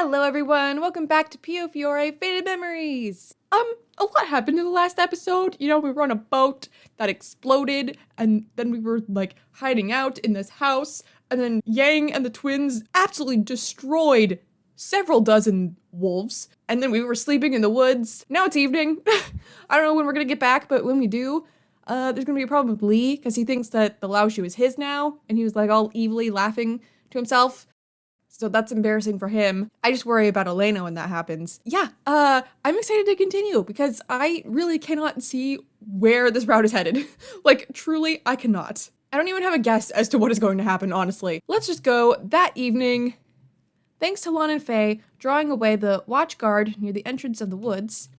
Hello everyone, welcome back to Piofiore Faded Memories! A lot happened in the last episode. You know, we were on a boat that exploded, and then we were, like, hiding out in this house, and then Yang and the twins absolutely destroyed several dozen wolves, and then we were sleeping in the woods. Now it's evening. I don't know when we're gonna get back, but when we do, there's gonna be a problem with Lee, because he thinks that the Lao Shu is his now, and he was, like, all evilly laughing to himself. So that's embarrassing for him. I just worry about Elena when that happens. Yeah, I'm excited to continue because I really cannot see where this route is headed. Like, truly, I cannot. I don't even have a guess as to what is going to happen, honestly. Let's just go. That evening, thanks to Lon and Faye drawing away the watch guard near the entrance of the woods,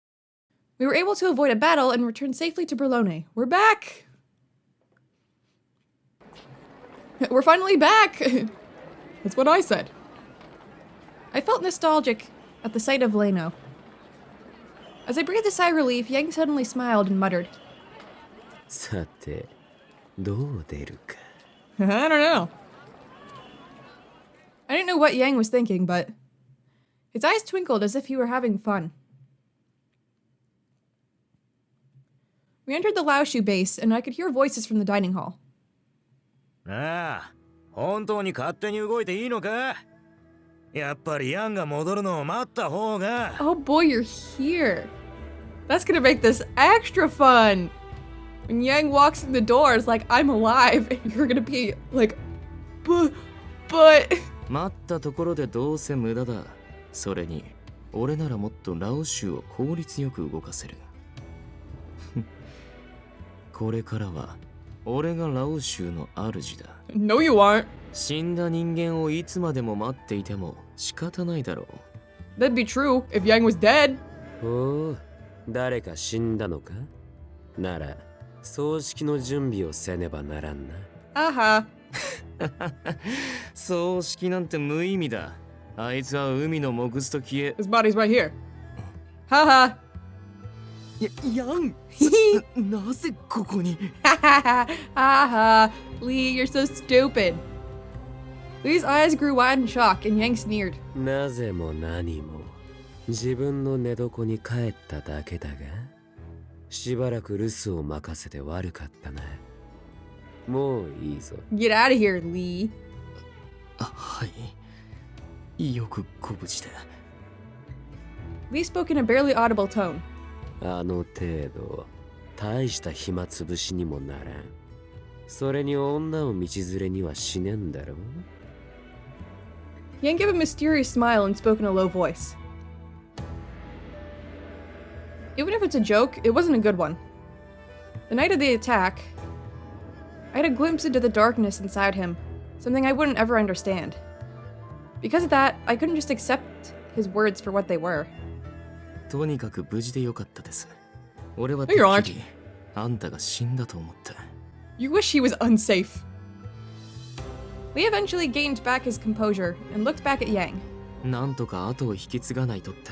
we were able to avoid a battle and return safely to Berlone. We're back! We're finally back! That's what I said. I felt nostalgic at the sight of Leno. As I breathed a sigh of relief, Yang suddenly smiled and muttered. I don't know. I didn't know what Yang was thinking, but his eyes twinkled as if he were having fun. We entered the Lao Shu base, and I could hear voices from the dining hall. Oh boy, you're here. That's gonna make this extra fun. When Yang walks in the door, it's like, I'm alive, and you're gonna be like, but... 待ったところでどうせ無駄だ。それに、俺ならもっとラオシュを効率よく動かせる。これからは、俺がラオシュの主だ。No, you aren't. 死んだ人間をいつまでも待っていても仕方ないだろう。That'd be true if Yang was dead. おお、誰か死んだのか？なら、葬式の準備をせねばならんな。あは。葬式なんて無意味だ。あいつは海の藻くずと消え。His body's right here. はは。ヤンなぜここにはは。Lee, you're so stupid. Lee's eyes grew wide in shock, and Yang sneered. なぜも何も自分の寝床に帰っただけだが、しばらく留守を任せて悪かったな。もういいぞ。Get out of here, Lee. はい。よくご無事で。Lee spoke in a barely audible tone. あの程度、大した暇つぶしにもならん。それに女を道連れにはしねんだろう。Yang gave a mysterious smile and spoke in a low voice. Even if it's a joke, it wasn't a good one. The night of the attack, I had a glimpse into the darkness inside him, something I wouldn't ever understand. Because of that, I couldn't just accept his words for what they were. とにかく無事でよかったです。俺は No, you aren't. あんたが死んだと思った。You wish he was unsafe. Lee eventually gained back his composure and looked back at Yang. なんとか後を引き継がないとって、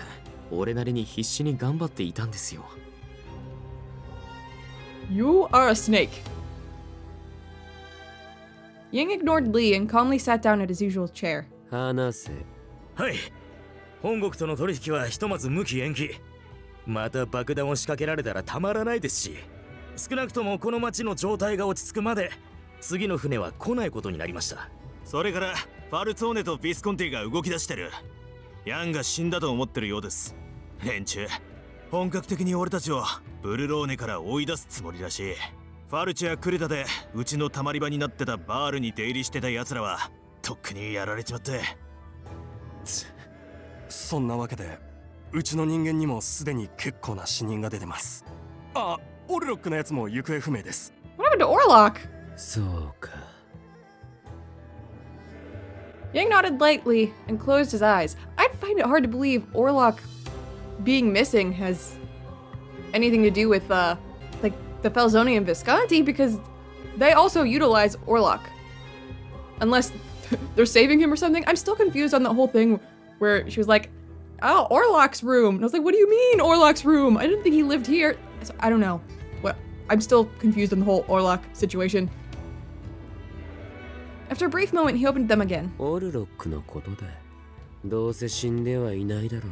俺なりに必死に頑張っていたんですよ。You are a snake. Yang ignored Lee and calmly sat down at his usual chair. 話せ。はい。本国との取引はひとまず無期延期。また爆弾を仕掛けられたらたまらないですし、少なくともこの町の状態が落ち着くまで次の船は来ないことになりました。それからファルツォーネとビスコンティが動き出してる。ヤンが死んだと思ってるようです。連中、本格的に俺たちをブルローネから追い出すつもりらしい。ファルチやクレタでうちのたまり場になってたバールに出入りしてた奴らはとっくにやられちまって。そんなわけで、うちの人間にもすでに結構な死人が出てます。あ、オルロックのやつも行方不明です。What happened to Orlok? そうか。Yang nodded lightly and closed his eyes. I'd find it hard to believe Orlok being missing has anything to do with, like, the Falzoni and Visconti, because they also utilize Orlok. Unless they're saving him or something. I'm still confused on the whole thing where she was like, oh, Orlok's room. And I was like, what do you mean, Orlok's room? I didn't think he lived here. So, I don't know. I'm still confused on the whole Orlok situation. After a brief moment, he opened them again. オルロックのことだ。どうせ死んではいないだろ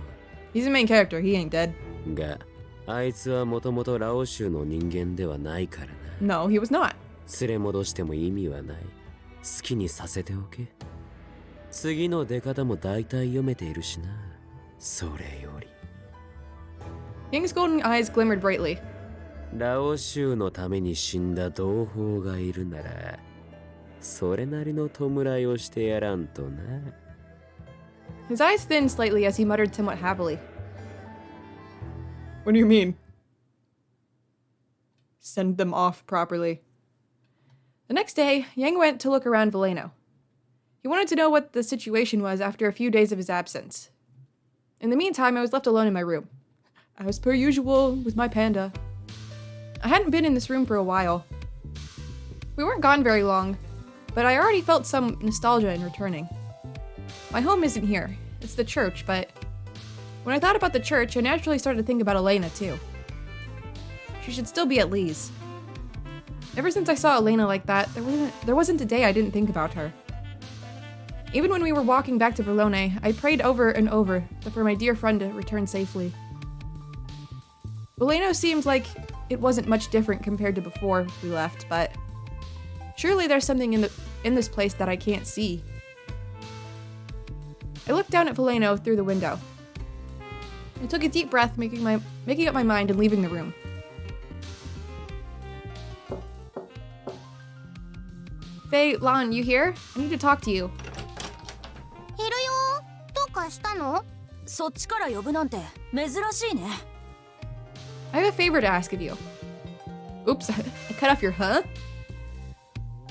He's the main character. He ain't dead. う。が、あいつはもともとラオ州の人間ではないからな。 No, he was not. 連れ戻しても意味はない。好きにさせておけ。次の出方も大体読めているしな。それより Yang's golden eyes glimmered brightly. ラオ州のために死んだ同胞がいるなら、それなりの弔いをしてやらんとな。 His eyes thinned slightly as he muttered somewhat happily. What do you mean? Send them off properly. The next day, Yang went to look around Veleno. He wanted to know what the situation was after a few days of his absence. In the meantime, I was left alone in my room. As per usual, with my panda. I hadn't been in this room for a while. We weren't gone very long, but I already felt some nostalgia in returning. My home isn't here. It's the church, but when I thought about the church, I naturally started to think about Elena too. She should still be at Lee's. Ever since I saw Elena like that, there wasn't a day I didn't think about her. Even when we were walking back to Bologna, I prayed over and over for my dear friend to return safely. Bologna seemed like it wasn't much different compared to before we left, but surely there's something in this place that I can't see. I looked down at Veleno through the window. I took a deep breath, making up my mind and leaving the room. Faye, Lan, you here? I need to talk to you. いるよ。どうかしたの？そっちから呼ぶなんて珍しいね。I have a favor to ask of you. Oops, I cut off your huh?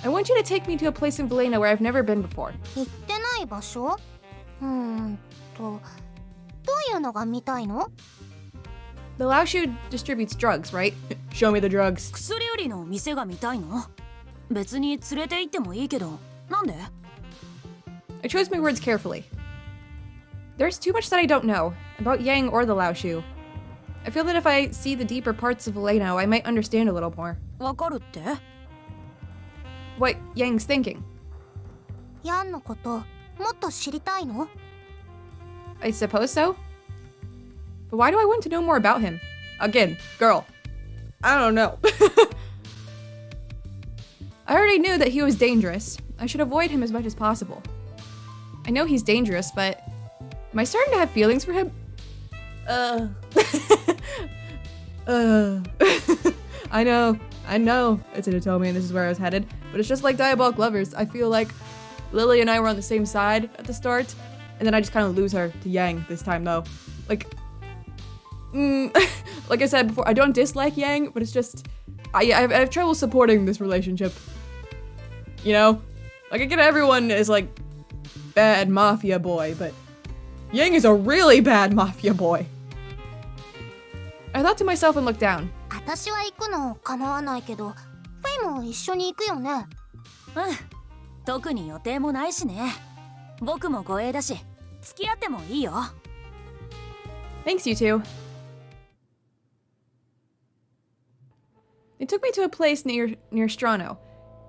I want you to take me to a place in Veleno where I've never been before. 行ってない場所？どういうのが見たいの？ The Laoshu distributes drugs, right? Show me the drugs. 薬売りの店が見たいの？別に連れて行ってもいいけど、なんで？ I chose my words carefully. There's too much that I don't know about Yang or the Laoshu. I feel that if I see the deeper parts of Veleno, I might understand a little more. わかるって？ What Yang's thinking. ヤンのこともっと知りたいの？ I suppose so. But why do I want to know more about him? Again, girl. I don't know. I already knew that he was dangerous. I should avoid him as much as possible. I know he's dangerous, but am I starting to have feelings for him? I know. It's Inatomi and this is where I was headed, but it's just like Diabolic Lovers. I feel like Lily and I were on the same side at the start, and then I just kind of lose her to Yang this time though. Like I said before, I don't dislike Yang, but it's just I have trouble supporting this relationship. You know? Like, I get everyone is like bad mafia boy, but Yang is a really bad mafia boy. I thought to myself and looked down. 私は行くの構わないけど、フェイも一緒に行くよね。うん。特に予定もないしね。僕も護衛だし、付き合ってもいいよ。Thanks, you two. They took me to a place near Strano.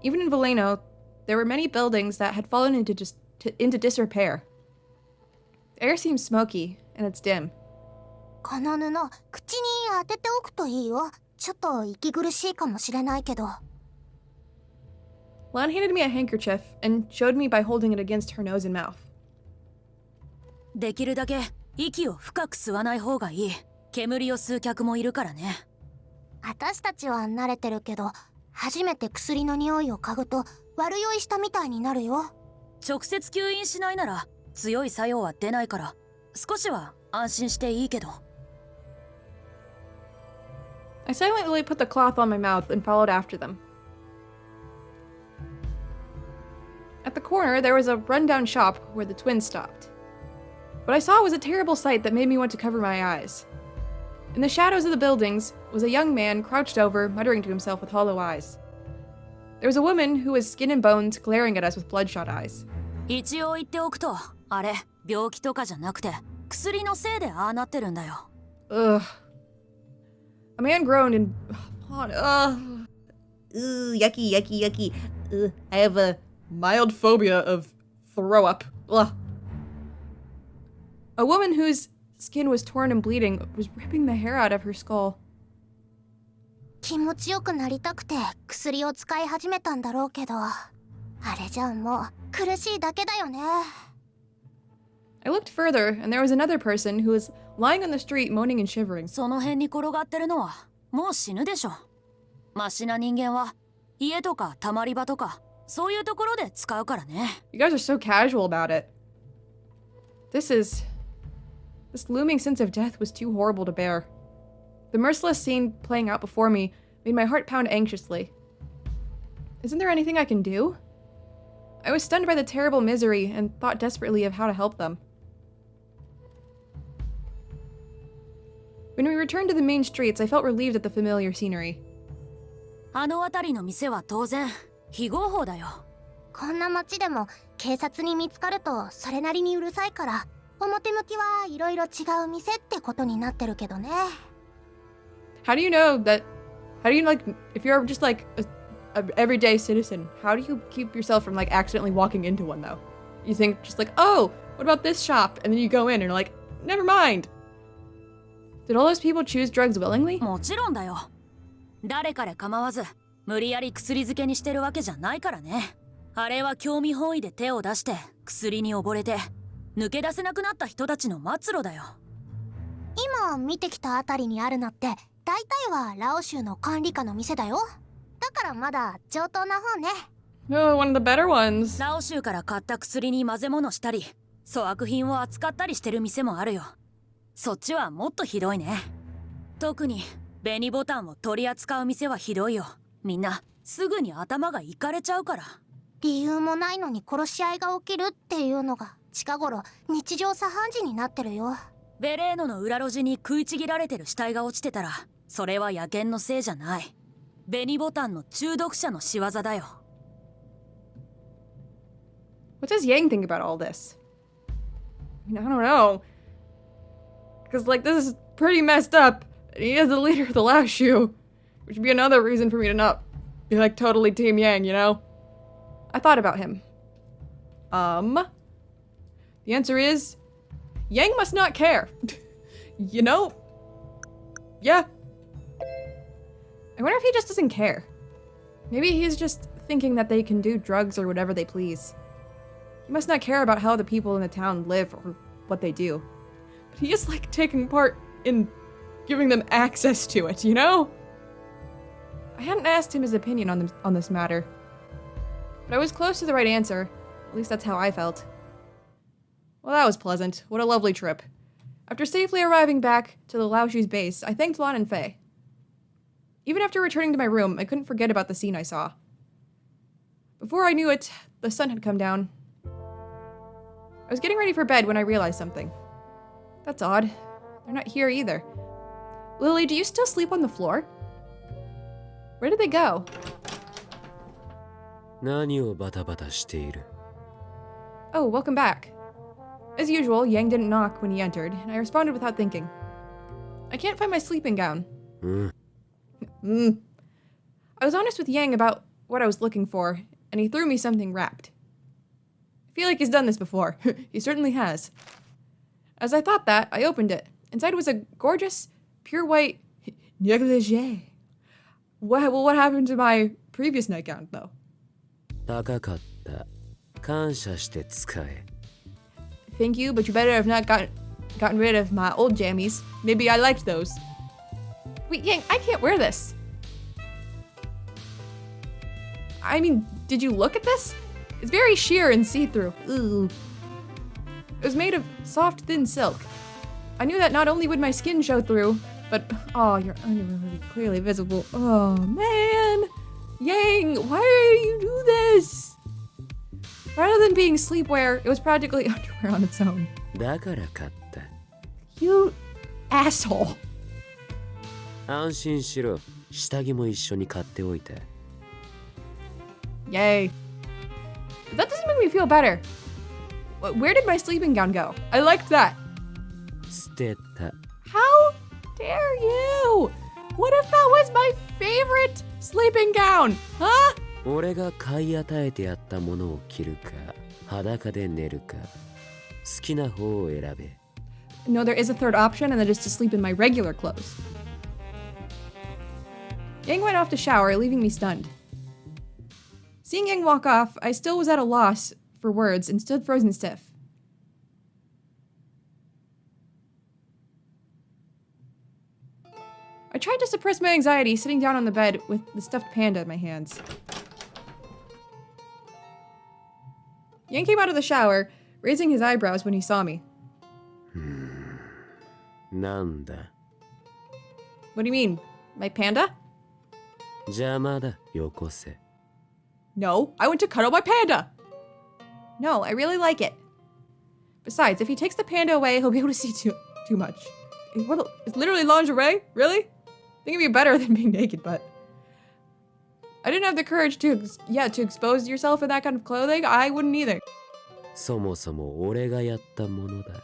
Even in Veleno, there were many buildings that had fallen into disrepair. The air seemed smoky, and it's dim. この布、口に当てておくといいよ。ちょっと息苦しいかもしれないけど。Lan handed me a handkerchief and showed me by holding it against her nose and mouth. できるだけ息を深く吸わない方がいい。煙を吸う客もいるからね。私たちは慣れてるけど、初めて薬の匂いを嗅ぐと悪酔いしたみたいになるよ。直接吸引しないなら強い作用は出ないから、少しは安心していいけど。I silently put the cloth on my mouth and followed after them. At the corner, there was a rundown shop where the twins stopped. What I saw was a terrible sight that made me want to cover my eyes. In the shadows of the buildings was a young man crouched over, muttering to himself with hollow eyes. There was a woman who was skin and bones, glaring at us with bloodshot eyes. 一応言っておくと、あれ、病気とかじゃなくて、薬のせいでああなってるんだよ。Ugh. A man groaned and... yucky. I have a mild phobia of throw up. Ugh. A woman whose skin was torn and bleeding was ripping the hair out of her skull. 気持ちよくなりたくて薬を使い始めたんだろうけど、あれじゃもう苦しいだけだよね。I looked further, and there was another person who was lying on the street moaning and shivering. その辺に転がってるのはもう死ぬでしょ。マシな人間は家とかたまり場とかそういうところで使うからね。You guys are so casual about it. This looming sense of death was too horrible to bear. The merciless scene playing out before me made my heart pound anxiously. Isn't there anything I can do? I was stunned by the terrible misery and thought desperately of how to help them. When we returned to the main streets, I felt relieved at the familiar scenery. あの辺りの店は当然非合法だよ。こんな街でも警察に見つかるとそれなりにうるさいから、表向きはいろいろ違う店ってことになってるけどね。How do you know that? How do you like if you're just like a everyday citizen? How do you keep yourself from like accidentally walking into one though? You think just like, oh, what about this shop? And then you go in and you're like, never mind. Did all those people choose drugs willingly? もちろんだよ。誰彼構わず無理やり薬漬けにしてるわけじゃないからね。あれは興味本位で手を出して薬に溺れて抜け出せなくなった人たちの末路だよ。今見てきたあたりにあるのって大体はラオ州の管理下の店だよ。だからまだ上等な方ね。Oh, one of the better ones. ラオ州から買った薬に混ぜ物したり粗悪品を扱ったりしてる店もあるよ。そっちはもっとひどいね。特に紅ボタンを取り扱う店はひどいよ。みんなすぐに頭がいかれちゃうから。理由もないのに殺し合いが起きるっていうのが近頃日常茶飯事になってるよ。ベレーノの裏路地に食いちぎられてる死体が落ちてたらそれは野犬のせいじゃない。紅ボタンの中毒者の仕業だよ。What does Yang think about all this? I mean, I don't know. Because, like, this is pretty messed up. And he is the leader of the Lao Shu. Which would be another reason for me to not be, like, totally Team Yang, you know? I thought about him. The answer is... Yang must not care. You know? Yeah. I wonder if he just doesn't care. Maybe he's just thinking that they can do drugs or whatever they please. He must not care about how the people in the town live or what they do. But he is like taking part in giving them access to it, you know? I hadn't asked him his opinion on this matter. But I was close to the right answer. At least that's how I felt. Well, that was pleasant. What a lovely trip. After safely arriving back to the Laoshu's base, I thanked Lon and Faye. Even after returning to my room, I couldn't forget about the scene I saw. Before I knew it, the sun had come down. I was getting ready for bed when I realized something. That's odd. They're not here either. Lily, do you still sleep on the floor? Where did they go? 何をバタバタしている? Oh, welcome back. As usual, Yang didn't knock when he entered, and I responded without thinking. I can't find my sleeping gown. I was honest with Yang about what I was looking for, and he threw me something wrapped. I feel like he's done this before. He certainly has. As I thought that, I opened it. Inside was a gorgeous, pure white negligee. What happened to my previous nightgown, though? 高かった。感謝して使え。 Thank you, but you better have not gotten rid of my old jammies. Maybe I liked those. Wait, Yang, I can't wear this. I mean, did you look at this? It's very sheer and see-through. Ooh. It was made of soft, thin silk. I knew that not only would my skin show through, but oh, your underwear would be clearly visible. Oh man, Yang, why do you do this? Rather than being sleepwear, it was practically underwear on its own. だから買った。 You asshole. 安心しろ。下着も一緒に買っておいた。 Yay. That doesn't make me feel better. Where did my sleeping gown go? I liked that. 捨てた。 How dare you? What if that was my favorite sleeping gown? Huh? 俺が買い与えてやったものを着るか、裸で寝るか、好きな方を選べ。No, there is a third option, and that is to sleep in my regular clothes. Yang went off to shower, leaving me stunned. Seeing Yang walk off, I still was at a loss for words and stood frozen stiff. I tried to suppress my anxiety sitting down on the bed with the stuffed panda in my hands. Yang came out of the shower, raising his eyebrows when he saw me. なんだ What do you mean? My panda? 邪魔だよこせ No, I went to cuddle my panda! No, I really like it. Besides, if he takes the panda away, he'll be able to see too much. It's literally lingerie? Really? I think it'd be better than being naked, but... I didn't have the courage to expose yourself in that kind of clothing. I wouldn't either. そもそも俺がやったものだ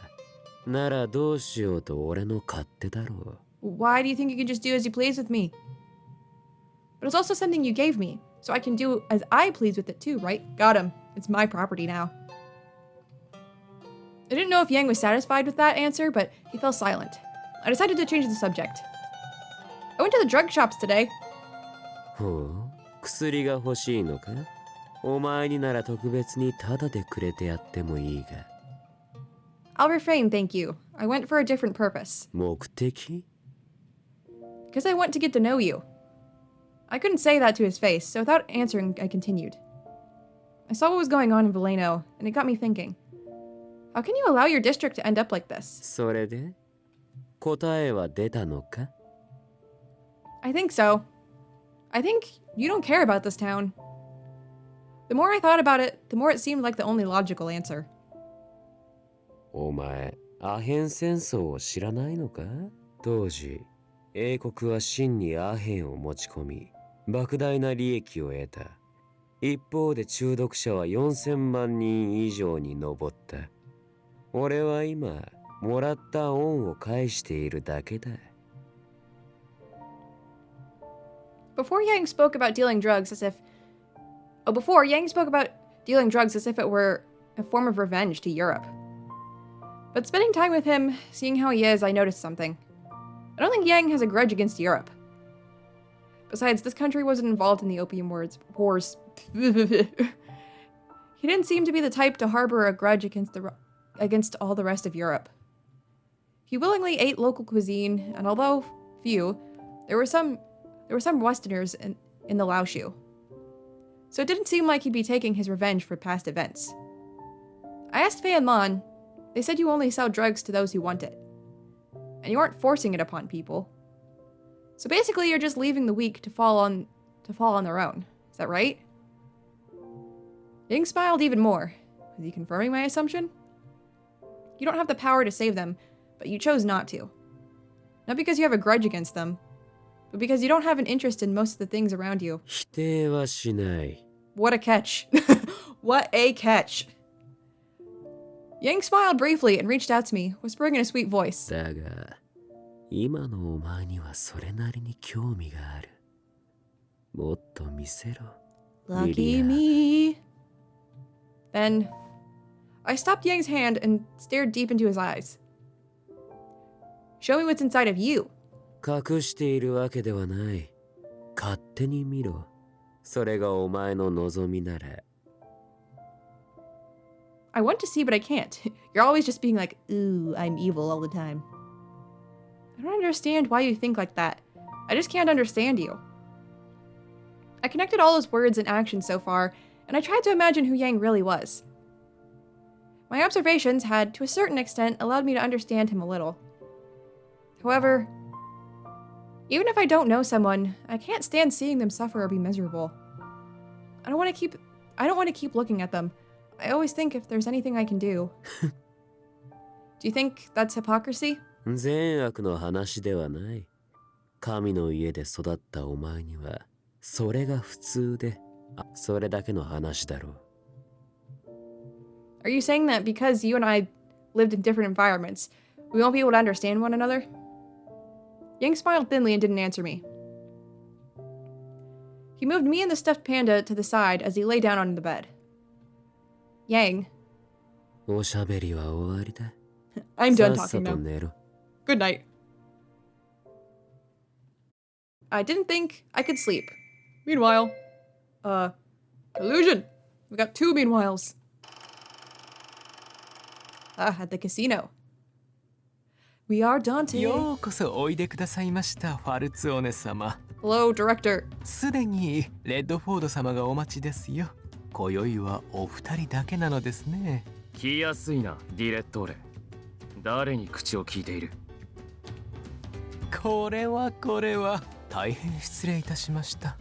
ならどうしようと俺の勝手だろう Why do you think you can just do as you please with me? But it's also something you gave me, so I can do as I please with it too, right? Got him. It's my property now. I didn't know if Yang was satisfied with that answer, but he fell silent. I decided to change the subject. I went to the drug shops today. ほう薬が欲しいのかお前になら特別にタダでくれてやってもいいが I'll refrain, thank you. I went for a different purpose. 目的 Because I want to get to know you. I couldn't say that to his face, so without answering, I continued. I saw what was going on in Valeno, and it got me thinking. How can you allow your district to end up like this? それで答えは出たのか I think so. I think you don't care about this town. The more I thought about it, the more it seemed like the only logical answer. お前アヘン戦争を知らないのか当時英国は真にアヘンを持ち込み莫大な利益を得た一方で中毒者は4000万人以上に上った俺は今もらった恩を返しているだけだ Before Yang spoke about dealing drugs as if it were a form of revenge to Europe. But spending time with him, seeing how he is, I noticed something. I don't think Yang has a grudge against Europe. Besides, this country wasn't involved in the Opium Wars. He didn't seem to be the type to harbor a grudge against all the rest of Europe. He willingly ate local cuisine, and although few, there were some Westerners in the Laoshu. So it didn't seem like he'd be taking his revenge for past events. I asked Faye and Lon. They said you only sell drugs to those who want it. And you aren't forcing it upon people. So basically you're just leaving the weak to fall on their own. Is that right? Ying smiled even more. Was he confirming my assumption? You don't have the power to save them, but you chose not to. Not because you have a grudge against them, but because you don't have an interest in most of the things around you. 否定はしない What a catch. What a catch. Yang smiled briefly and reached out to me, whispering in a sweet voice. だが今のお前にはそれなりに興味があるもっと見せろ Lucky me. Then, I stopped Yang's hand and stared deep into his eyes. Show me what's inside of you. 隠しているわけではない勝手に見ろそれがお前の望みなら I want to see, but I can't. You're always just being like, ooh, I'm evil all the time. I don't understand why you think like that. I just can't understand you. I connected all those words and actions so far, and I tried to imagine who Yang really was. My observations had, to a certain extent, allowed me to understand him a little. However, even if I don't know someone, I can't stand seeing them suffer or be miserable. I don't want to keep looking at them. I always think if there's anything I can do. Do you think that's hypocrisy? 善悪の話ではない神の家で育ったお前にはそれが普通でそれだけの話だろう Are you saying that because you and I lived in different environments, we won't be able to understand one another? Yang smiled thinly and didn't answer me. He moved me and the stuffed panda to the side as he lay down on the bed. Yang. おしゃべりは終わりだ I'm done さっさ talking と now. 寝ろ。 Good night. I didn't think I could sleep. Meanwhile, collusion. We got 2 meanwhiles. At the casino. We are Dante. ようこそおいでくださいましたファルツオネ様。 Hello, director. すでにレッドフォード様がお待ちですよ。今宵はお二人だけなのですね。来やすいな、ディレットーレ。誰に口を聞いている？これは大変失礼いたしました。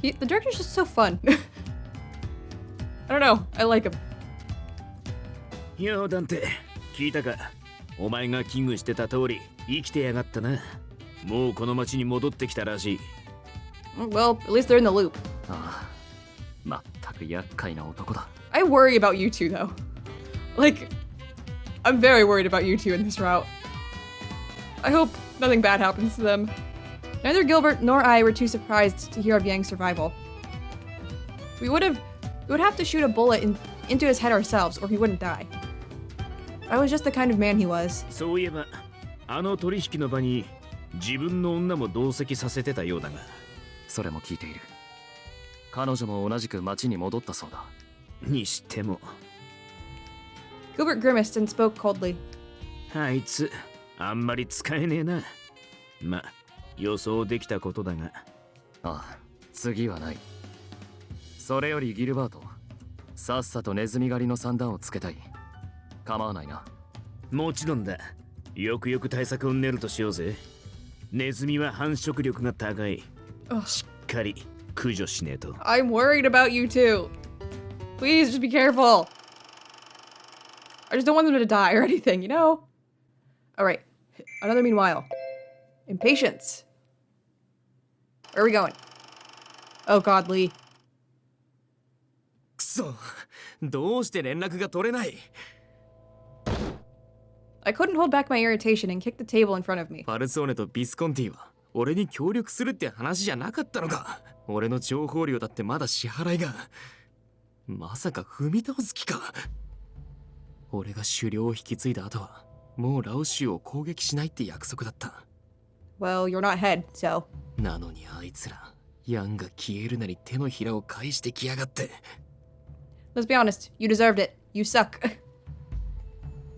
The director's just so fun. I don't know. I like him. いやダンテ、聞いたか？お前が危惧してた通り生きてやがったな。もうこの町に戻ってきたらしい。Well, at least they're in the loop. ああ、まったく厄介な男だ。I worry about you two, though. Like, I'm very worried about you two in this route. I hope nothing bad happens to them. Neither Gilbert nor I were too surprised to hear of Yang's survival. We would have to shoot a bullet into his head ourselves, or he wouldn't die. I was just the kind of man he was. そういえば、あの取引の場に自分の女も同席させてたようだが。それも聞いている。彼女も同じく町に戻ったそうだ。にしても。Gilbert grimaced and spoke coldly. あいつ、あんまり使えねえな。ま、予想できたことだが。ああ、次はない。それよりギルバート、さっさとネズミ狩りの算段をつけたい。構わないな。もちろんだ。よくよく対策を練るとしようぜ。ネズミは繁殖力が高い。しっかり駆除しねえと。I'm worried about you two. Please just be careful. I just don't want them to die or anything, you know? Alright, another meanwhile. Impatience. Where are we going? Oh god, Lee. くそ、どうして連絡が取れない？ I couldn't hold back my irritation and kicked the table in front of me. パルツォネとビスコンティは俺に協力するって話じゃなかったのか。俺の情報料だってまだ支払いが。まさか踏み倒す気か。俺が狩猟を引き継いだ後はもうラオシュを攻撃しないって約束だった。 Well, you're not head, so. なのにあいつらヤンが消えるなり手のひらを返してきやがって。 Let's be honest, you deserved it. You suck.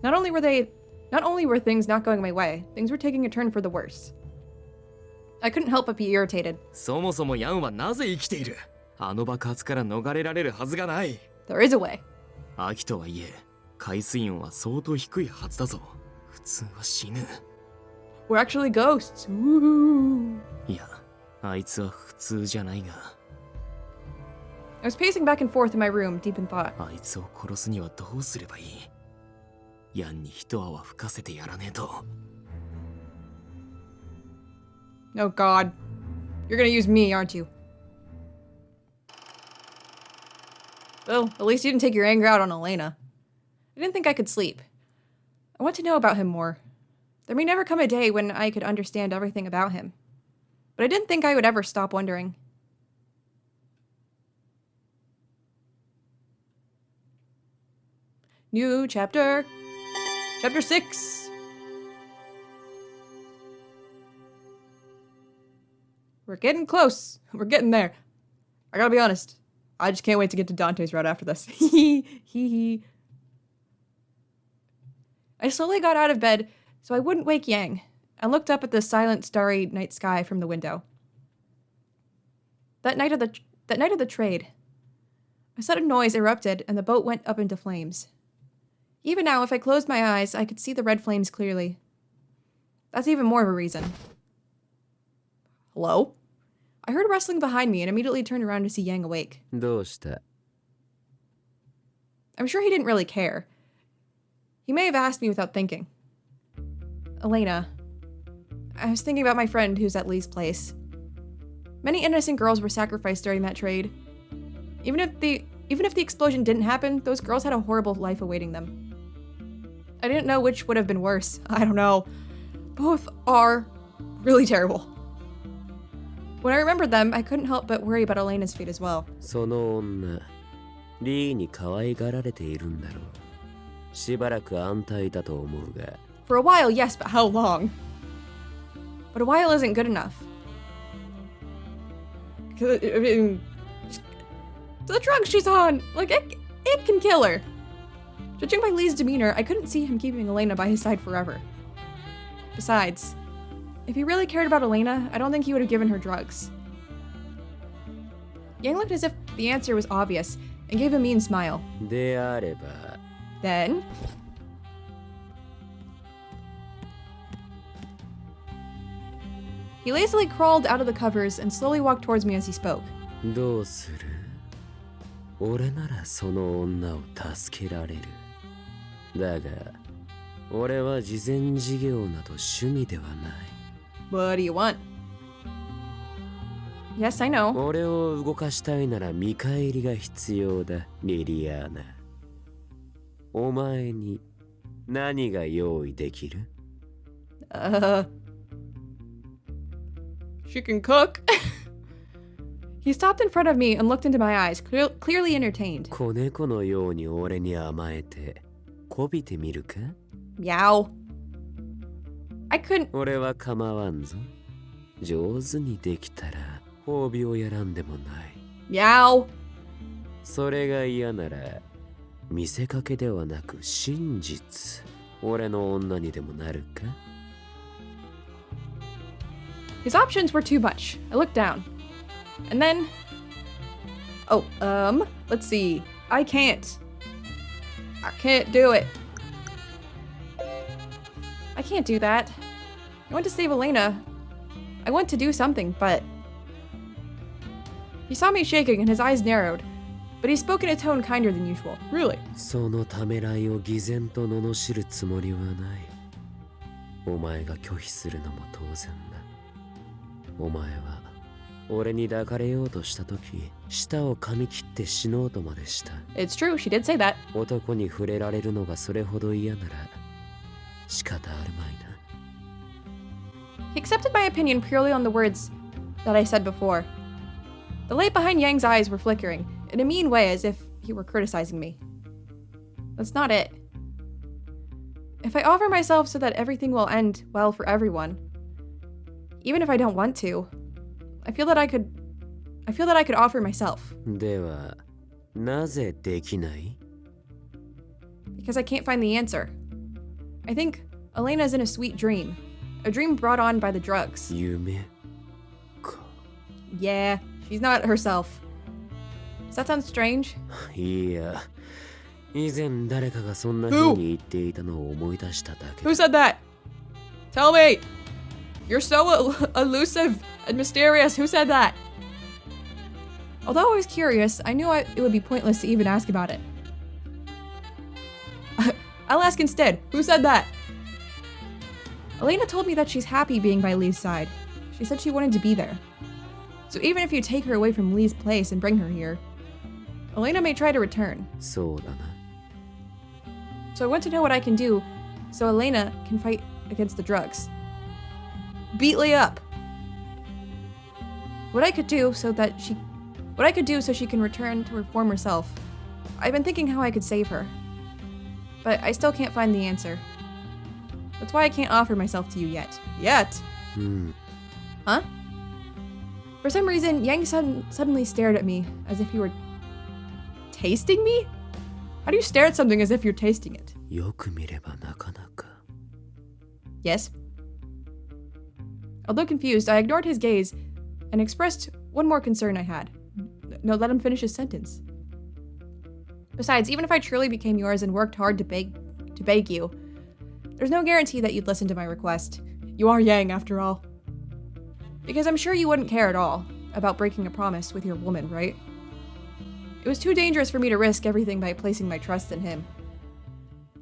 Not only were things not going my way, things were taking a turn for the worse. I couldn't help but be irritated. そもそもヤンはなぜ生きている？あの爆発から逃れられるはずがない。 There is a way. 秋とはいえ海水温は相当低いはずだぞ。普通は死ぬ。 We're actually ghosts. Woohoo. いや、あいつは普通じゃないが。 I was pacing back and forth in my room, deep in thought. あいつを殺すにはどうすればいい？ヤンに一泡吹かせてやらねえと。 Oh god. You're gonna use me, aren't you? Well, at least you didn't take your anger out on Elena. I didn't think I could sleep. I want to know about him more. There may never come a day when I could understand everything about him. But I didn't think I would ever stop wondering. New chapter. Chapter 6. We're getting close. We're getting there. I gotta be honest. I just can't wait to get to Dante's route after this. I slowly got out of bed so I wouldn't wake Yang and looked up at the silent, starry night sky from the window. That night of the trade, a sudden noise erupted and the boat went up into flames. Even now, if I closed my eyes, I could see the red flames clearly. That's even more of a reason. Hello? I heard rustling behind me and immediately turned around to see Yang awake. どうした？ I'm sure he didn't really care. He may have asked me without thinking. Elena. I was thinking about my friend who's at Lee's place. Many innocent girls were sacrificed during that trade. Even if the explosion didn't happen, those girls had a horrible life awaiting them. I didn't know which would have been worse. I don't know. Both are really terrible. When I remembered them, I couldn't help but worry about Elena's fate as well. その女、リーに可愛がられているんだろう。しばらく安泰だと思うが。 For a while, yes, but how long? But a while isn't good enough. I mean, the drugs she's on, like, it can kill her. Judging by Lee's demeanor, I couldn't see him keeping Elena by his side forever. Besides, if he really cared about Elena, I don't think he would have given her drugs. Yang looked as if the answer was obvious and gave a mean smile. であれば Then, he lazily crawled out of the covers and slowly walked towards me as he spoke. どうする？俺ならその女を助けられる。だが、俺は慈善事業など趣味ではない。 What do you want? Yes, I know. 俺を動かしたいなら見返りが必要だ、リリアーナ。お前に何が用意できる？ She can cook. He stopped in front of me and looked into my eyes, clearly entertained. 子猫のように俺に甘えて、こびてみるか？ Meow. I couldn't. 俺は構わんぞ。上手にできたら褒美をやらんでもない。 Meow. それが嫌なら見せかけではなく真実。俺の女にでもなるか？ His options were too much. I looked down. And then... Oh, let's see. I can't do it. I can't do that. I want to save Elena. I want to do something, but... He saw me shaking and his eyes narrowed, but he spoke in a tone kinder than usual. Really? そのためらいを偽善と罵るつもりはない。お前が拒否するのも当然だ。お前は俺に抱かれようとしたとき、舌を噛み切って死のうとまでした。 It's true, she did say that. 男に触れられるのがそれほど嫌なら仕方あるまいな。 He accepted my opinion purely on the words that I said before. The light behind Yang's eyes were flickering, in a mean way as if he were criticizing me. That's not it. If I offer myself so that everything will end well for everyone, even if I don't want to, I feel that I could offer myself. では、なぜできない？ Because I can't find the answer. I think Elena's in a sweet dream. A dream brought on by the drugs. 夢か。 Yeah, she's not herself. Does that sound strange? いや、以前誰かがそんな風に言っていたのを思い出しただけ。 Who said that? Tell me! You're so elusive and mysterious. Who said that? Although I was curious, I knew it would be pointless to even ask about it. I'll ask instead. Who said that? Elena told me that she's happy being by Lee's side. She said she wanted to be there. So even if you take her away from Lee's place and bring her here, Elena may try to return. そうだな。 So I want to know what I can do so Elena can fight against the drugs. Beat Lee up. What I could do so she can return to her former self. I've been thinking how I could save her. But I still can't find the answer. That's why I can't offer myself to you yet. Yet? Huh? For some reason, Yang suddenly stared at me as if he were tasting me? How do you stare at something as if you're tasting it? よく見ればなかなか。 Yes. Although confused, I ignored his gaze and expressed one more concern I had. No, let him finish his sentence. Besides, even if I truly became yours and worked hard to beg you, there's no guarantee that you'd listen to my request. You are Yang, after all. Because I'm sure you wouldn't care at all about breaking a promise with your woman, right? It was too dangerous for me to risk everything by placing my trust in him.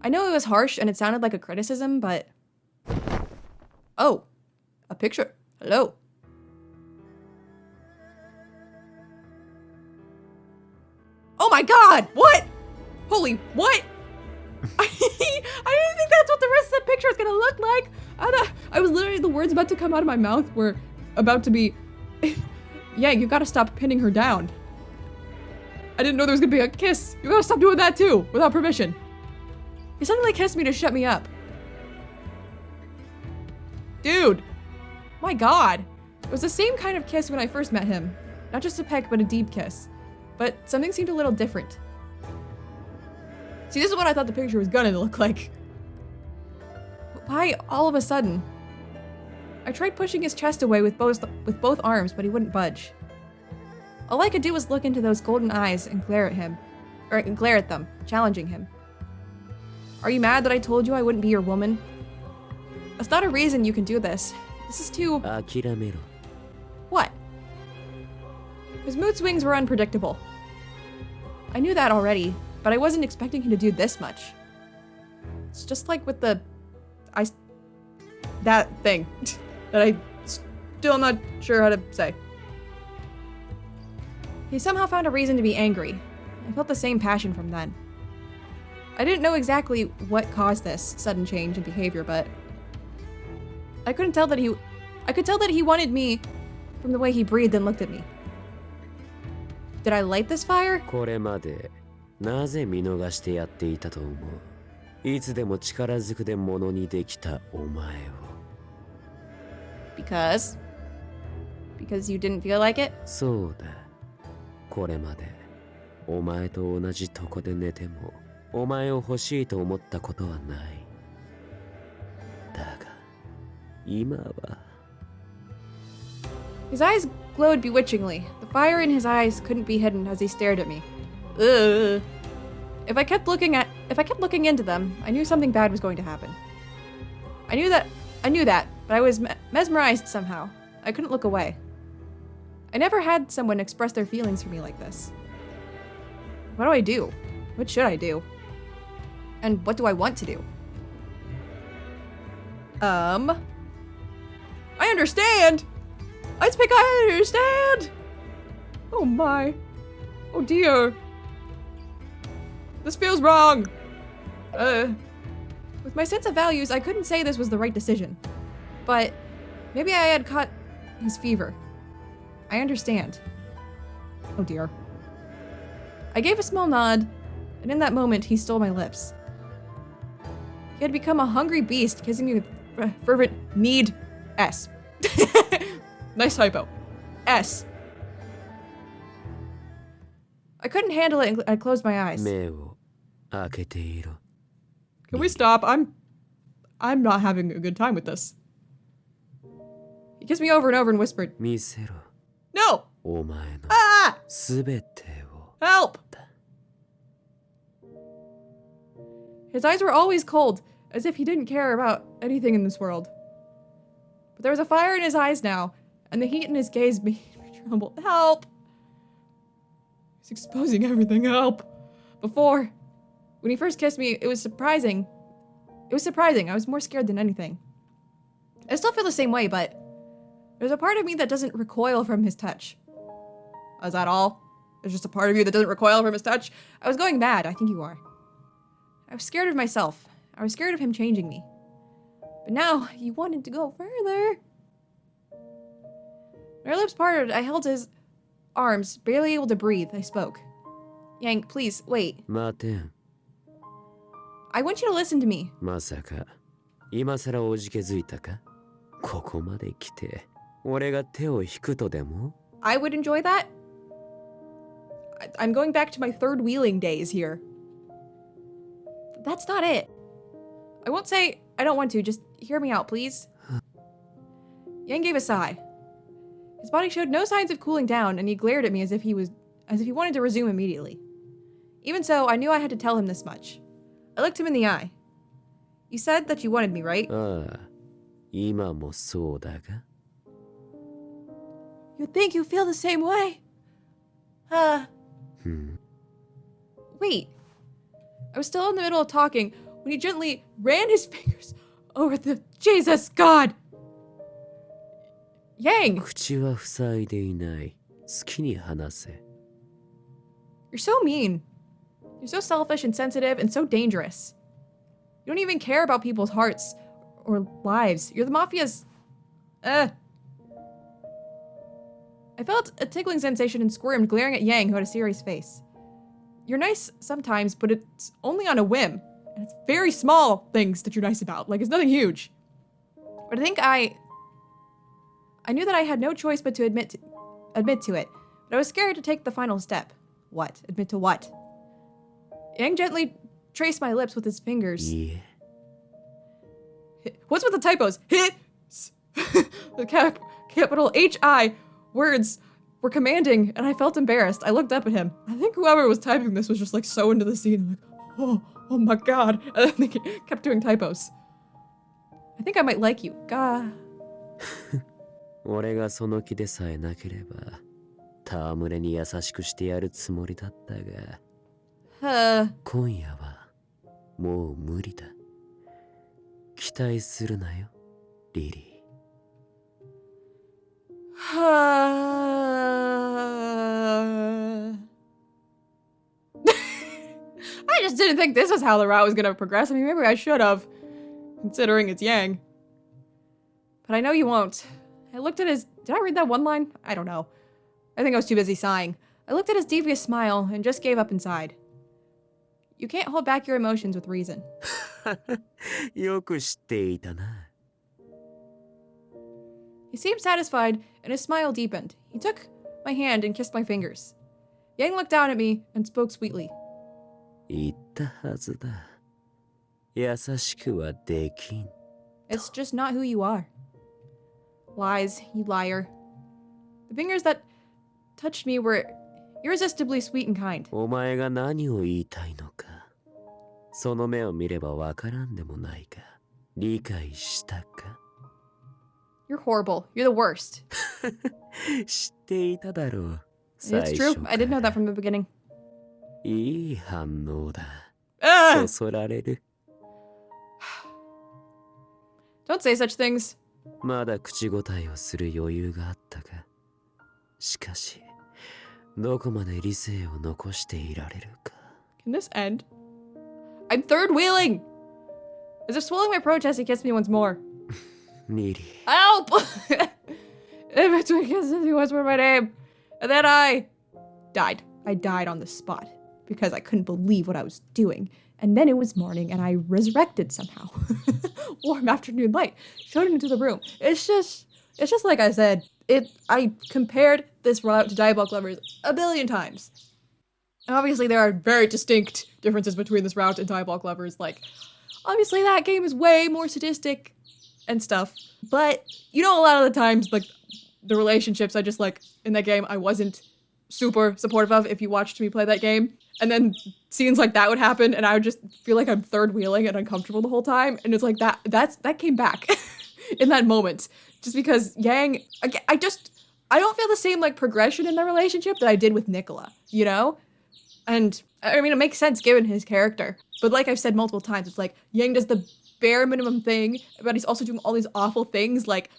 I know it was harsh and it sounded like a criticism, but... Oh, a picture. Hello. Oh my god! What? Holy, what? I didn't think that's what the rest of the picture is gonna look like. I was literally, the words about to come out of my mouth were about to be... Yeah, you gotta stop pinning her down. I didn't know there was gonna be a kiss. You gotta stop doing that too, without permission. He suddenly kissed me to shut me up. Dude! My god! It was the same kind of kiss when I first met him. Not just a peck, but a deep kiss. But something seemed a little different. See, this is what I thought the picture was gonna look like. But why all of a sudden? I tried pushing his chest away with both arms, but he wouldn't budge. All I could do was look into those golden eyes and glare at him. Or glare at them, challenging him. Are you mad that I told you I wouldn't be your woman? That's not a reason you can do this. This is too... 諦めろ。 What? His mood swings were unpredictable. I knew that already, but I wasn't expecting him to do this much. It's just like with the... that thing that I still not sure how to say. He somehow found a reason to be angry. I felt the same passion from then. I didn't know exactly what caused this sudden change in behavior, but I could tell that he wanted me from the way he breathed and looked at me. Did I light this fire? これまでなぜ見逃してやっていたと思う。いつでも力ずくでものにできたお前を。Because you didn't feel like it? そうだ。これまでお前と同じとこで寝てもお前を欲しいと思ったことはない。だが今は。His eyes glowed bewitchingly. The fire in his eyes couldn't be hidden as he stared at me. Ugh. If I kept looking into them, I knew something bad was going to happen. I knew that, but I was mesmerized somehow. I couldn't look away. I never had someone express their feelings for me like this. What do I do? What should I do? And what do I want to do? I understand! I speak, I understand! Oh my. Oh dear. This feels wrong. With my sense of values, I couldn't say this was the right decision. But maybe I had caught his fever. I understand. Oh dear. I gave a small nod, and in that moment, he stole my lips. He had become a hungry beast, kissing me with fervent need. S. Nice typo. S. I couldn't handle it and I closed my eyes. 目を開けていろ。 Can we stop? I'm not having a good time with this. He kissed me over and over and whispered, 見せろ。 No! お前の Ah! すべてを。 Help! His eyes were always cold, as if he didn't care about anything in this world. But there was a fire in his eyes now, and the heat in his gaze made me tremble. Help! He's exposing everything. Help! Before, when he first kissed me, it was surprising. It was surprising. I was more scared than anything. I still feel the same way, but there's a part of me that doesn't recoil from his touch. Is that all? There's just a part of you that doesn't recoil from his touch? I was going mad. I think you are. I was scared of myself. I was scared of him changing me. But now, he wanted to go further. When our lips parted, I held his arms, barely able to breathe. I spoke. Yang, please, wait. 待てん。 I want you to listen to me. まさか今さらおじけづいたか。ここまで来て俺が手を引くとでも。 I would enjoy that. I'm going back to my third wheeling days here. That's not it. I won't say I don't want to, just hear me out, please. Yang gave a sigh. His body showed no signs of cooling down, and he glared at me as if he wanted to resume immediately. Even so, I knew I had to tell him this much. I looked him in the eye. You said that you wanted me, right? ああ、今もそうだが。 You think you feel the same way? Wait. I was still in the middle of talking when he gently ran his fingers over the... Jesus God! Yang! 口は塞いでいない。好きに話せ。 You're so mean. You're so selfish and sensitive and so dangerous. You don't even care about people's hearts or lives. You're the mafia's... I felt a tickling sensation and squirmed, glaring at Yang, who had a serious face. You're nice sometimes, but it's only on a whim. And it's very small things that you're nice about. Like, it's nothing huge. But I think I knew that I had no choice but to admit to it. But I was scared to take the final step. What? Admit to what? Yang gently traced my lips with his fingers. Yeah. What's with the typos? The capital H-I words were commanding, and I felt embarrassed. I looked up at him. I think whoever was typing this was just like so into the scene. I'm like, oh my god. And I think he kept doing typos. I think I might like you. Gah. 俺がその気でさえなければ、戯れに優しくしてやるつもりだったが、今夜はもう無理だ。期待するなよ、リリー。I just didn't think this was how the route was gonna progress. I mean, maybe I should have, considering it's Yang. But I know you won't. I looked at his... Did I read that one line? I don't know. I think I was too busy sighing. I looked at his devious smile and just gave up inside. You can't hold back your emotions with reason. よく知っていたな。He seemed satisfied, and his smile deepened. He took my hand and kissed my fingers. Yang looked down at me and spoke sweetly. 言ったはずだ。優しくはできん。It's just not who you are. Lies, you liar. The fingers that touched me were irresistibly sweet and kind. お前が何を言いたいのか。その目を見ればわからんでもないか。理解したか。You're horrible. You're the worst. 知っていただろう。 It's true. I didn't know that from the beginning. いい反応だ。そそられる。Don't say such things. まだ口答えをする余裕があったが。しかし、どこまで理性を残していられるか。Can this end? I'm third wheeling! As if swallowing my protest, he kissed me once more. リリー。 Help! In between kisses, he whispered my name. And then I died. I died on the spot because I couldn't believe what I was doing. And then it was morning and I resurrected somehow. Warm afternoon light shone into the room. It's just like I said. I compared this route to Diabolic Lovers a billion times. Obviously, there are very distinct differences between this route and Diabolic Lovers. Like, obviously, that game is way more sadistic and stuff. But, you know, a lot of the times, like, the relationships I just, like, in that game, I wasn't super supportive of if you watched me play that game. And then scenes like that would happen, and I would just feel like I'm third wheeling and uncomfortable the whole time. And it's like that came back in that moment. Just because Yang, I don't feel the same, like, progression in the relationship that I did with Nicola, you know? And, I mean, it makes sense given his character. But like I've said multiple times, it's like, Yang does the bare minimum thing, but he's also doing all these awful things, like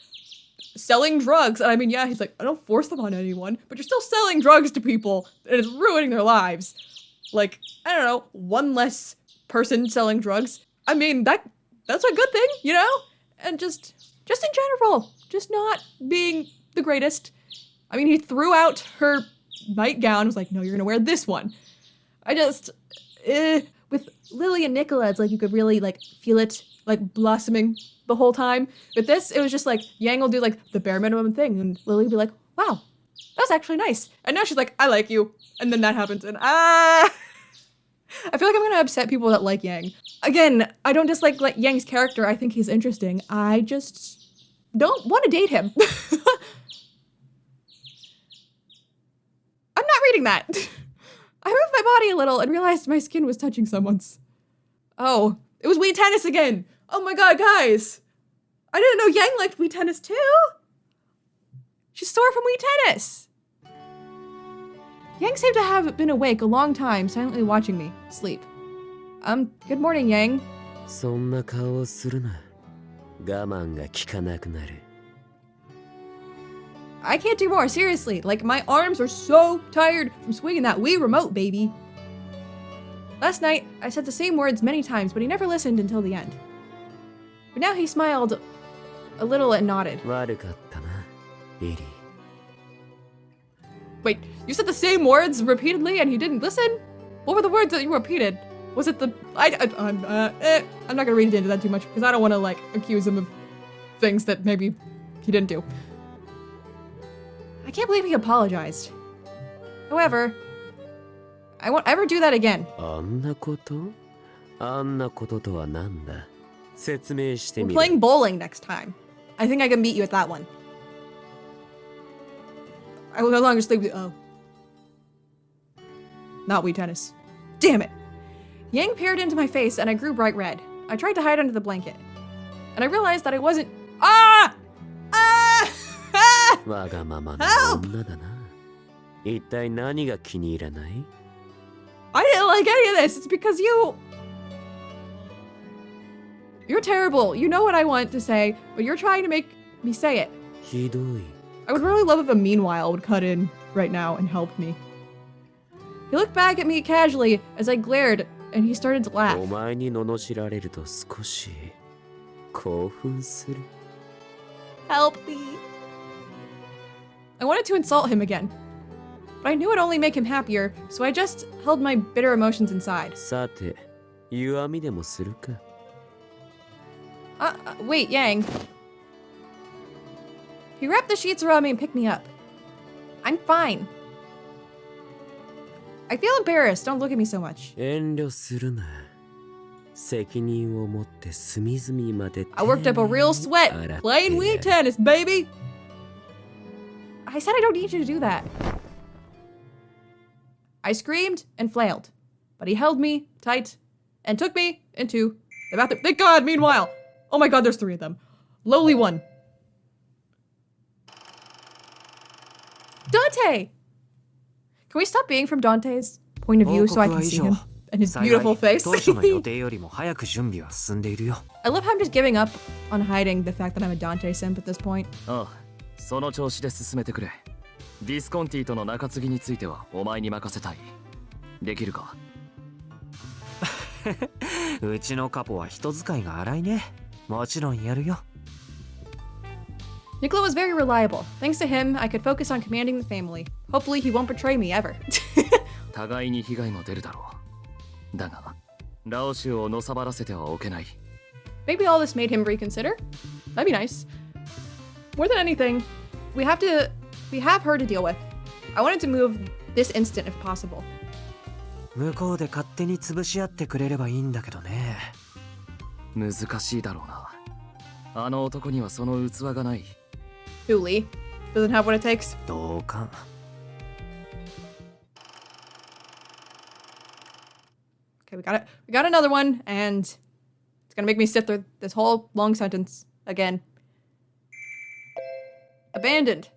selling drugs. And I mean, yeah, he's like, I don't force them on anyone, but you're still selling drugs to people, and it's ruining their lives. Like, I don't know, one less person selling drugs. I mean, that's a good thing, you know? And just in general, just not being the greatest. I mean, he threw out her nightgown, was like, no, you're gonna wear this one. With Lily and Nicola, it's like you could really, like, feel it, like, blossoming the whole time. With this, it was just like, Yang will do, like, the bare minimum thing, and Lily will be like, wow, that was actually nice. And now she's like, I like you. And then that happens, and I feel like I'm gonna upset people that like Yang. Again, I don't dislike Yang's character. I think he's interesting. I just don't want to date him. I'm not reading that. I moved my body a little and realized my skin was touching someone's. Oh, it was Wii Tennis again. Oh my god, guys. I didn't know Yang liked Wii Tennis too. She's sore from Wii Tennis. Yang seemed to have been awake a long time, silently watching me sleep. Good morning, Yang. そんな顔をするな。我慢が効かなくなる。I can't do more, seriously. Like, my arms are so tired from swinging that Wii remote, baby. Last night, I said the same words many times, but he never listened until the end. But now he smiled a little and nodded. 悪かったな、リリー。 Wait, you said the same words repeatedly and he didn't listen? What were the words that you repeated? Was it the? I'm not gonna read into that too much because I don't want to like accuse him of things that maybe he didn't do. I can't believe he apologized. However, I won't ever do that again. あんなこと？あんなこととはなんだ？説明して We're みろ。 playing bowling next time. I think I can beat you at that one. I will no longer sleep with. Oh. Not Wii tennis. Damn it. Yang peered into my face and I grew bright red. I tried to hide under the blanket. And I realized that I wasn't. Ah! Ah! Ah! わがままな女だな。一体何が気に入らない？ I didn't like any of this. It's because you. You're terrible. You know what I want to say, but you're trying to make me say it. ひどい。 I would really love if a meanwhile would cut in right now and help me. He looked back at me casually as I glared, and he started to laugh. お前に罵られると少し興奮する。 Help me. I wanted to insult him again, but I knew it'd only make him happier, so I just held my bitter emotions inside. さて、弱みでもするか。Wait, Yang. He wrapped the sheets around me and picked me up. I'm fine. I feel embarrassed. Don't look at me so much. 遠慮するな。責任を持って隅々まで。 I worked up a real sweat playing Wii tennis, baby. I said I don't need you to do that. I screamed and flailed, but he held me tight and took me into the bathroom. Thank God, meanwhile. Oh my God, there's 3 of them. Lowly one. Dante! Can we stop being from Dante's point of view so I can see him and his beautiful face? 当初の予定よりも早く準備は進んでいるよ。 I love how I'm just giving up on hiding the fact that I'm a Dante simp at this point. ああ、その調子で進めてくれ。ディスコンティとの中継ぎについてはお前に任せたい。できるか？うちのカポは人使いが荒いね。もちろんやるよ。 Nicola was very reliable. Thanks to him, I could focus on commanding the family. Hopefully he won't betray me ever. 互いに被害も出るだろう。だが、ラオシュをのさばらせてはおけない。 Maybe all this made him reconsider? That'd be nice. More than anything, we have her to deal with. I wanted to move this instant if possible. 向こうで勝手に潰し合ってくれればいいんだけどね。難しいだろうな。あの男にはその器がない。Who, Lee? Doesn't have what it takes? どうか。Okay, we got another one, and it's gonna make me sit through this whole long sentence again. Abandoned.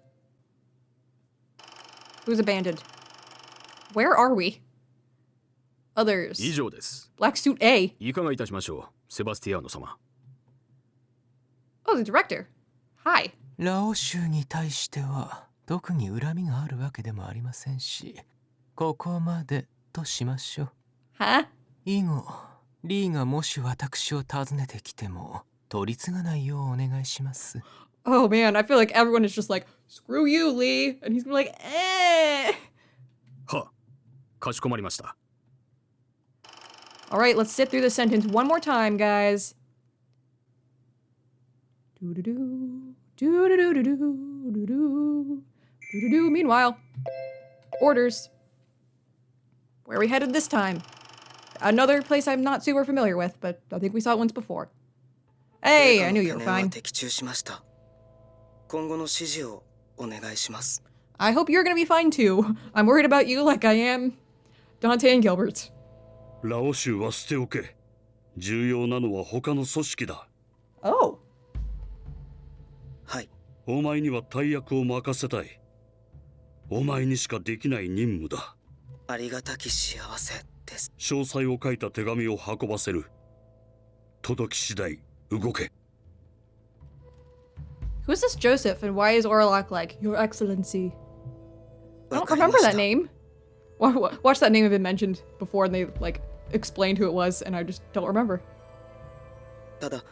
Who's abandoned? Where are we? Others. 以上です。 Black suit A. いかがいたしましょう、セバスティアーノ様。 Oh, the director. Hi. ラオ州に対しては特に恨みがあるわけでもありませんし、ここまでとしましょう。Huh? 以後、リーがもし私を訪ねてきても取り次がないようお願いします。 Oh man, I feel like everyone is just like, screw you, Lee. And he's gonna be like, eh. は、かしこまりました。 All right, let's sit through the sentence one more time, guys. Doo-doo-doo, doo-doo-doo-doo, doo-doo-doo, doo-doo-doo. Meanwhile, orders. Where are we headed this time? Another place I'm not super familiar with, but I think we saw it once before. Hey, I knew you were fine. 的中しました。今後の指示をお願いします。 I hope you're gonna be fine too. I'm worried about you like I am Dante and Gilbert. ラオ州は捨ておけ。重要なのは他の組織だ。 Oh. はい。お前には大役を任せたい。お前にしかできない任務だ。ありがたき幸せです。詳細を書いた手紙を運ばせる。届き次第動け。 Who's this Joseph and why is Orlok like, Your Excellency? I don't remember that name. Watch that name have been mentioned before and they like explained who it was and I just don't remember. ただ、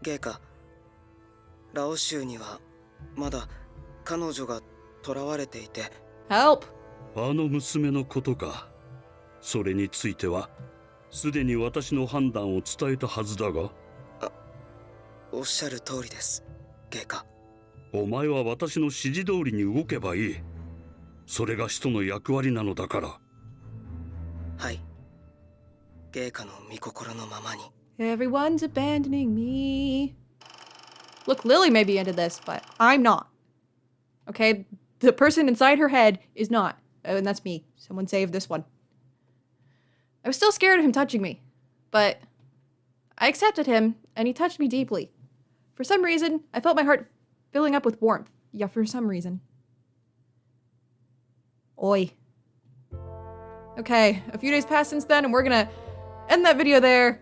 ゲイカ、ラオ州にはまだ彼女が囚われていて。Help! あの娘のことか。それについてはすでに私の判断を伝えたはずだが。おっしゃる通りです、陛下。お前は私の指示通りに動けばいい。それが使徒の役割なのだから。はい。陛下の御心のままに。Everyone's abandoning me. Look, Lily may be into this, but I'm not. Okay? The person inside her head is not. And that's me. Someone save this one. I was still scared of him touching me, but I accepted him, and he touched me deeply. For some reason, I felt my heart filling up with warmth. Yeah, for some reason. Oi. Okay, a few days passed since then, and we're gonna end that video there.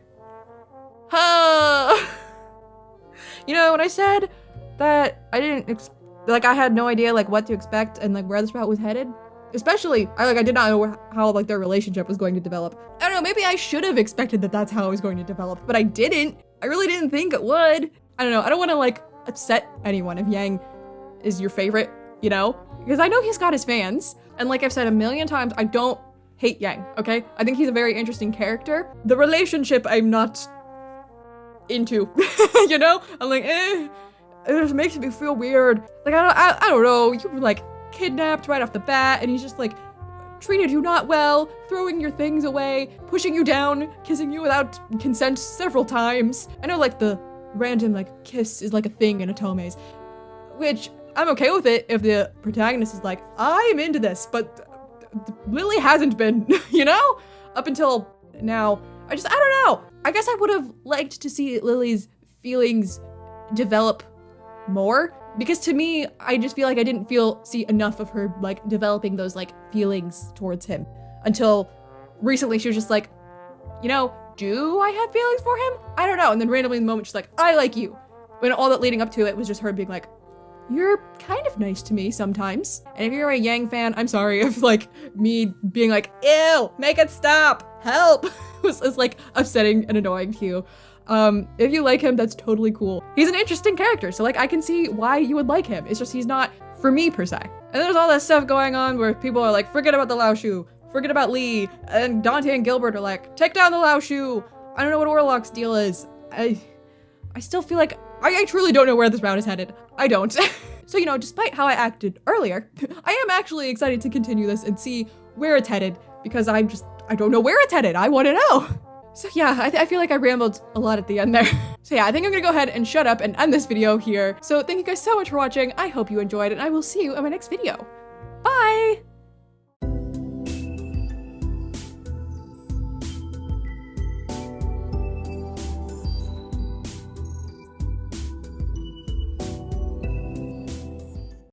You know, when I said that I didn't I had no idea like what to expect and like where this route was headed, especially I did not know how like their relationship was going to develop. I don't know, maybe I should have expected that that's how it was going to develop, but I didn't. I really didn't think it would. I don't know, I don't want to like upset anyone if Yang is your favorite, you know, because I know he's got his fans, and like I've said a million times, I don't hate Yang, okay? I think he's a very interesting character. The relationship I'm not into, you know? I'm like, it just makes me feel weird. Like, I don't know, you were like kidnapped right off the bat, and he's just like treated you not well, throwing your things away, pushing you down, kissing you without consent several times. I know like the random like kiss is like a thing in Otome's, which I'm okay with it if the protagonist is like, I'm into this, but Lily hasn't been, you know? Up until now. I don't know. I guess I would have liked to see Lily's feelings develop more, because to me, I just feel like I didn't see enough of her like developing those like feelings towards him until recently. She was just like, you know, do I have feelings for him? I don't know. And then randomly in the moment, she's like, I like you. When all that leading up to it was just her being like, you're kind of nice to me sometimes. And if you're a Yang fan, I'm sorry if like me being like, ew, make it stop, help, was like upsetting and annoying to you. If you like him, that's totally cool. He's an interesting character, so like I can see why you would like him. It's just he's not for me per se. And there's all that stuff going on where people are like, forget about the Lao Shu, forget about Lee, and Dante and Gilbert are like, take down the Lao Shu. I don't know what Orlok's deal is. I still feel like I truly don't know where this route is headed. I don't. So, you know, despite how I acted earlier, I am actually excited to continue this and see where it's headed, because I don't know where it's headed. I want to know. So yeah, I feel like I rambled a lot at the end there. So yeah, I think I'm gonna go ahead and shut up and end this video here. So thank you guys so much for watching. I hope you enjoyed, and I will see you in my next video. Bye!